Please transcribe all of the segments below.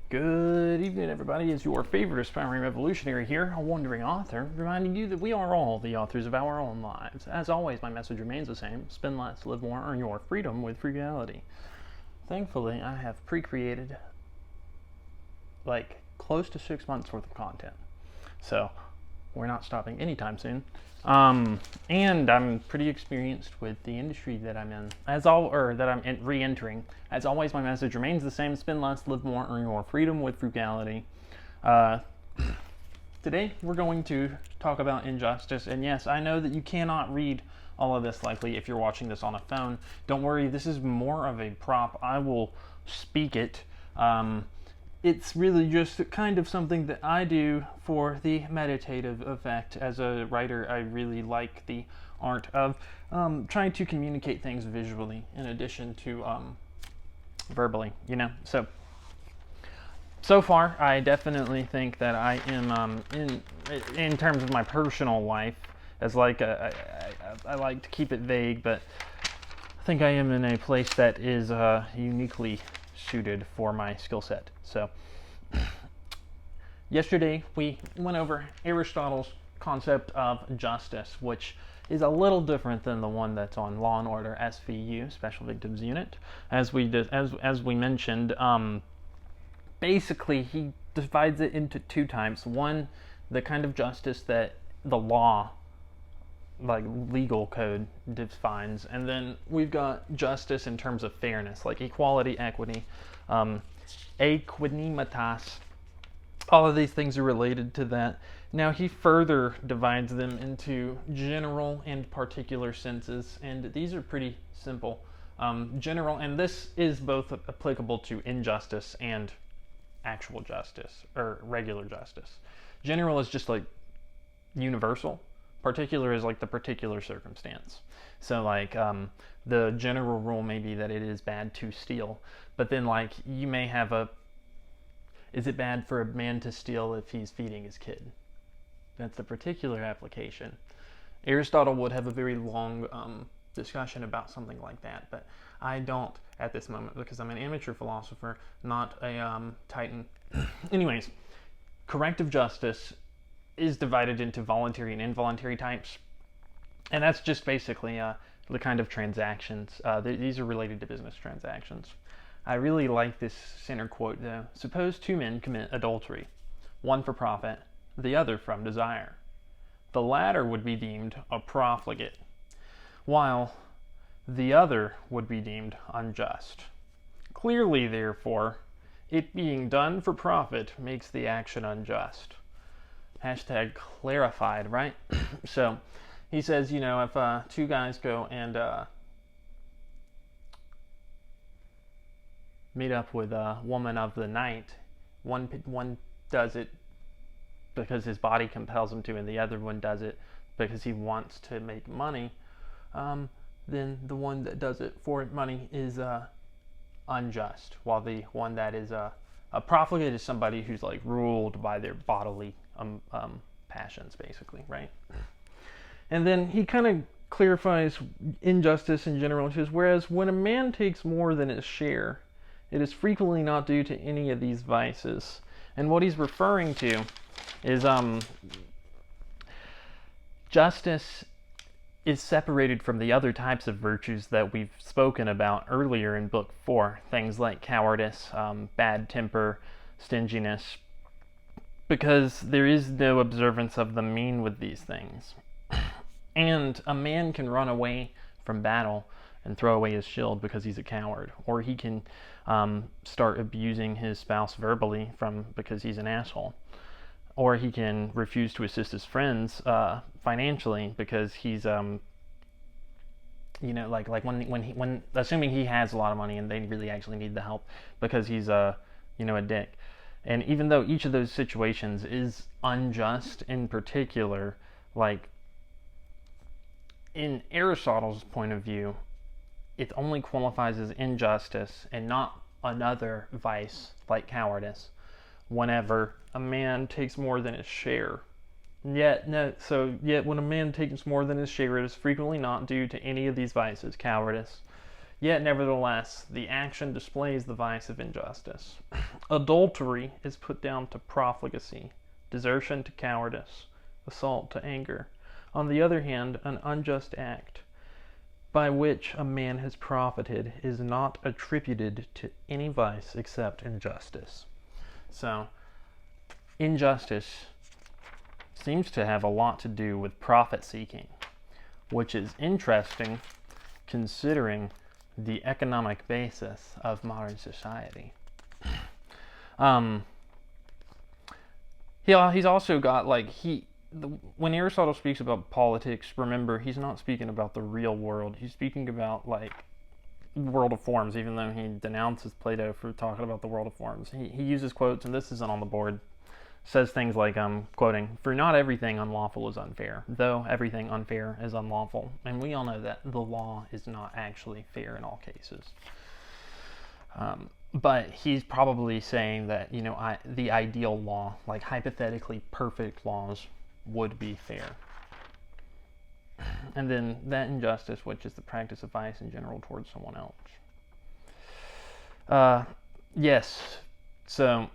Good evening, everybody. It's your favorite aspiring revolutionary here, a wandering author, reminding you that we are all the authors of our own lives. As always, my message remains the same: spend less, live more, earn your freedom with frugality. Thankfully, I have pre-created like close to 6 months worth of content, so we're not stopping anytime soon. And I'm pretty experienced with the industry that I'm in, that I'm re-entering. As always, my message remains the same: spend less, live more, earn your freedom with frugality. Today, we're going to talk about injustice. And yes, I know that you cannot read all of this likely if you're watching this on a phone. Don't worry, this is more of a prop. I will speak it. It's really just kind of something that I do for the meditative effect. As a writer, I really like the art of trying to communicate things visually in addition to verbally, So far, I definitely think that I am, in terms of my personal life, as like I like to keep it vague, but I think I am in a place that is uniquely suited for my skill set. So yesterday we went over Aristotle's concept of justice, which is a little different than the one that's on Law and Order SVU, Special Victims Unit. As we mentioned, basically he divides it into two types. One, the kind of justice that the law, like legal code, defines, and then we've got justice in terms of fairness, like equality, equity, equanimitas. All of these things are related to that. Now he further divides them into general and particular senses, and these are pretty simple. General, and this is both applicable to injustice and actual justice, or regular justice. General is just like universal. Particular is like the particular circumstance. So like the general rule may be that it is bad to steal, but then like you may have is it bad for a man to steal if he's feeding his kid? That's the particular application. Aristotle would have a very long discussion about something like that, but I don't at this moment because I'm an amateur philosopher, not a titan. Anyways, corrective justice is divided into voluntary and involuntary types, and that's just basically the kind of transactions. These are related to business transactions. I really like this center quote though. Suppose two men commit adultery, one for profit, the other from desire. The latter would be deemed a profligate, while the other would be deemed unjust. Clearly, therefore, it being done for profit makes the action unjust. Hashtag clarified, right? So he says, if two guys go and meet up with a woman of the night, one does it because his body compels him to, and the other one does it because he wants to make money, then the one that does it for money is unjust, while the one that is a profligate is somebody who's like ruled by their bodily passions, basically, right? And then he kind of clarifies injustice in general. He says, whereas when a man takes more than his share, it is frequently not due to any of these vices. And what he's referring to is justice is separated from the other types of virtues that we've spoken about earlier in book 4, things like cowardice, bad temper, stinginess, because there is no observance of the mean with these things. And a man can run away from battle and throw away his shield because he's a coward, or he can start abusing his spouse verbally because he's an asshole, or he can refuse to assist his friends financially because he's when assuming he has a lot of money and they really actually need the help because he's a dick. And even though each of those situations is unjust in particular, like in Aristotle's point of view, it only qualifies as injustice and not another vice like cowardice whenever a man takes more than his share. Yet when a man takes more than his share, it is frequently not due to any of these vices: cowardice, Yet, nevertheless, the action displays the vice of injustice. Adultery is put down to profligacy, desertion to cowardice, assault to anger. On the other hand, an unjust act by which a man has profited is not attributed to any vice except injustice. So, injustice seems to have a lot to do with profit seeking, which is interesting considering the economic basis of modern society. He's also got when Aristotle speaks about politics, remember, he's not speaking about the real world. He's speaking about world of forms, even though he denounces Plato for talking about the world of forms. He uses quotes, and this isn't on the board. Says things like, quoting, "For not everything unlawful is unfair, though everything unfair is unlawful." And we all know that the law is not actually fair in all cases. But he's probably saying that, the ideal law, like hypothetically perfect laws, would be fair. And then that injustice, which is the practice of vice in general towards someone else. Yes, so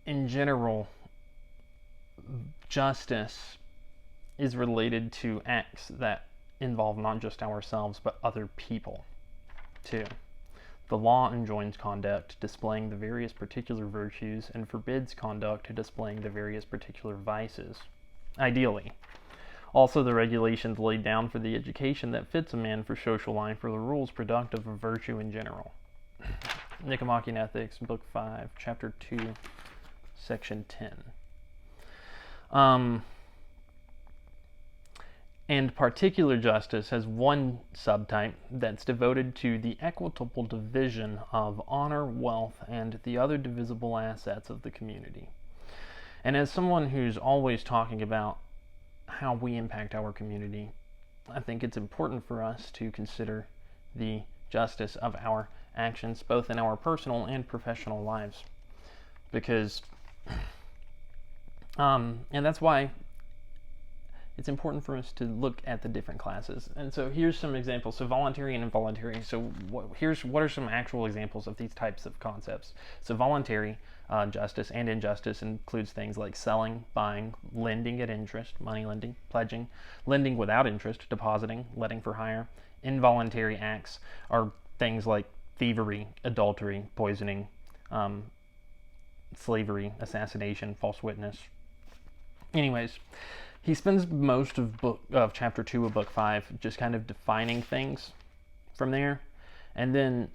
in general, justice is related to acts that involve not just ourselves, but other people, too. The law enjoins conduct displaying the various particular virtues and forbids conduct displaying the various particular vices, ideally. Also, the regulations laid down for the education that fits a man for social life are the rules productive of virtue in general. Nichomachean Ethics, Book 5, Chapter 2, Section 10. And particular justice has one subtype that's devoted to the equitable division of honor, wealth, and the other divisible assets of the community. And as someone who's always talking about how we impact our community, I think it's important for us to consider the justice of our actions, both in our personal and professional lives. Because, and that's why it's important for us to look at the different classes. And so here's some examples. So voluntary and involuntary. So what are some actual examples of these types of concepts? So voluntary justice and injustice includes things like selling, buying, lending at interest, money lending, pledging, lending without interest, depositing, letting for hire. Involuntary acts are things like thievery, adultery, poisoning, slavery, assassination, false witness. Anyways, he spends most of chapter 2 of book 5 just kind of defining things from there. And then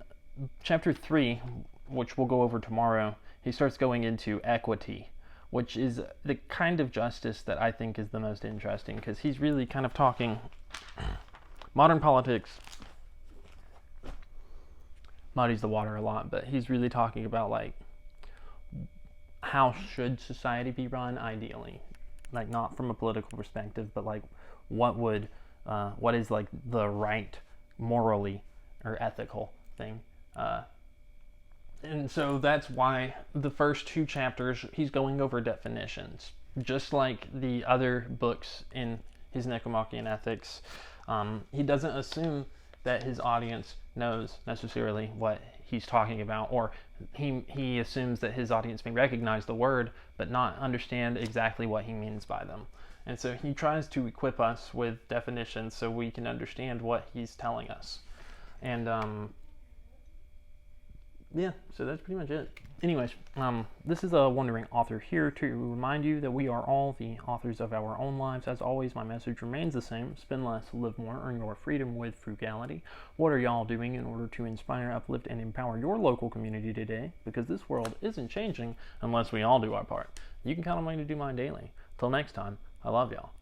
chapter 3, which we'll go over tomorrow, he starts going into equity, which is the kind of justice that I think is the most interesting, because he's really kind of talking modern politics muddies the water a lot, but he's really talking about how should society be run ideally, not from a political perspective, but what is the right morally or ethical thing. And so that's why the first 2 chapters he's going over definitions, just like the other books in his Nichomachean Ethics. He doesn't assume that his audience knows necessarily what he's talking about, or he assumes that his audience may recognize the word but not understand exactly what he means by them. And so he tries to equip us with definitions so we can understand what he's telling us. And yeah, so that's pretty much it. Anyways, this is a wandering author here to remind you that we are all the authors of our own lives. As always, my message remains the same: spend less, live more, earn your freedom with frugality. What are y'all doing in order to inspire, uplift, and empower your local community today? Because this world isn't changing unless we all do our part. You can count on me to do mine daily. Till next time, I love y'all.